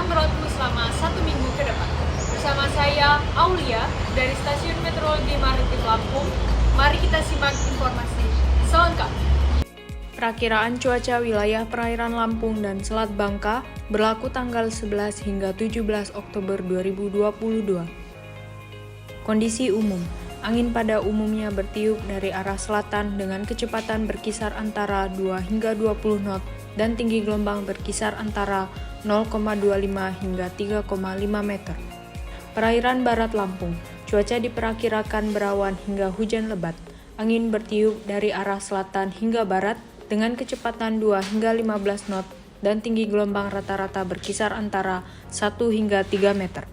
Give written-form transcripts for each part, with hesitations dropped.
yang berlaku selama 1 minggu ke depan. Bersama saya, Aulia, dari Stasiun Meteorologi Maritim Lampung. Mari kita simak informasi selengkapnya. Perakiraan cuaca wilayah perairan Lampung dan Selat Bangka berlaku tanggal 11 hingga 17 Oktober 2022. Kondisi umum, angin pada umumnya bertiup dari arah selatan dengan kecepatan berkisar antara 2 hingga 20 knot dan tinggi gelombang berkisar antara 0,25 hingga 3,5 meter. Perairan barat Lampung, cuaca diperkirakan berawan hingga hujan lebat. Angin bertiup dari arah selatan hingga barat dengan kecepatan 2 hingga 15 knot dan tinggi gelombang rata-rata berkisar antara 1 hingga 3 meter.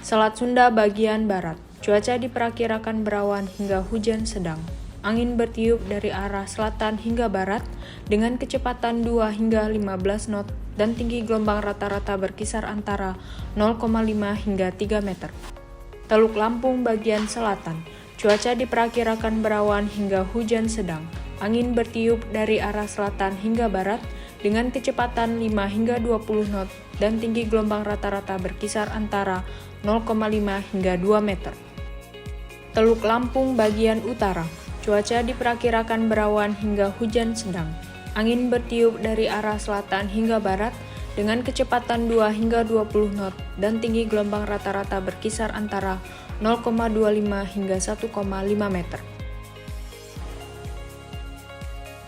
Selat Sunda bagian barat, cuaca diperkirakan berawan hingga hujan sedang. Angin bertiup dari arah selatan hingga barat dengan kecepatan 2 hingga 15 knot dan tinggi gelombang rata-rata berkisar antara 0,5 hingga 3 meter. Teluk Lampung bagian selatan, cuaca diperkirakan berawan hingga hujan sedang. Angin bertiup dari arah selatan hingga barat dengan kecepatan 5 hingga 20 knot dan tinggi gelombang rata-rata berkisar antara 0,5 hingga 2 meter. Teluk Lampung bagian utara, cuaca diperkirakan berawan hingga hujan sedang. Angin bertiup dari arah selatan hingga barat dengan kecepatan 2 hingga 20 knot dan tinggi gelombang rata-rata berkisar antara 0,25 hingga 1,5 meter.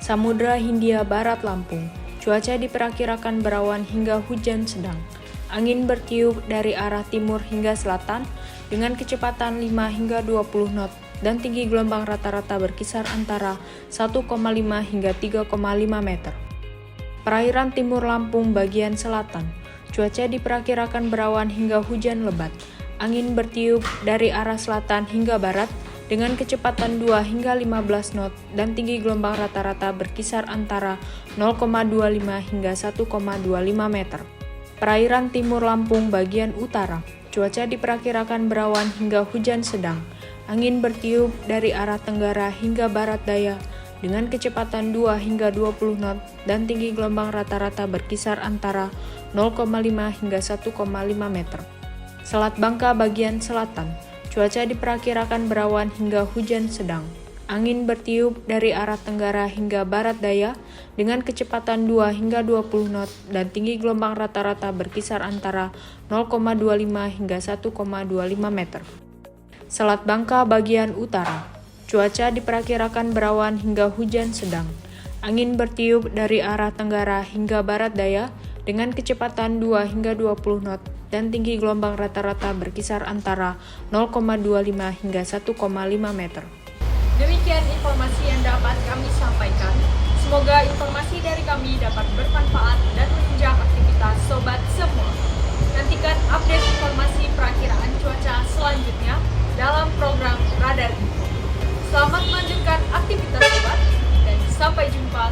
Samudra Hindia Barat Lampung, cuaca diperkirakan berawan hingga hujan sedang. Angin bertiup dari arah timur hingga selatan dengan kecepatan 5 hingga 20 knot dan tinggi gelombang rata-rata berkisar antara 1,5 hingga 3,5 meter. Perairan Timur Lampung bagian selatan, cuaca diperkirakan berawan hingga hujan lebat. Angin bertiup dari arah selatan hingga barat dengan kecepatan 2 hingga 15 knot dan tinggi gelombang rata-rata berkisar antara 0,25 hingga 1,25 meter. Perairan Timur Lampung bagian utara, cuaca diperkirakan berawan hingga hujan sedang. Angin bertiup dari arah tenggara hingga barat daya dengan kecepatan 2 hingga 20 knot dan tinggi gelombang rata-rata berkisar antara 0,5 hingga 1,5 meter. Selat Bangka bagian selatan, cuaca diperkirakan berawan hingga hujan sedang. Angin bertiup dari arah tenggara hingga barat daya dengan kecepatan 2 hingga 20 knot dan tinggi gelombang rata-rata berkisar antara 0,25 hingga 1,25 meter. Selat Bangka bagian utara, cuaca diperkirakan berawan hingga hujan sedang. Angin bertiup dari arah tenggara hingga barat daya dengan kecepatan 2 hingga 20 knot dan tinggi gelombang rata-rata berkisar antara 0,25 hingga 1,5 meter. Demikian informasi yang dapat kami sampaikan. Semoga informasi dari kami dapat bermanfaat dan menunjang aktivitas sobat semua. Nantikan update informasi perakiraan cuaca selanjutnya dalam program Radar Info. Selamat melanjutkan aktivitas sobat dan sampai jumpa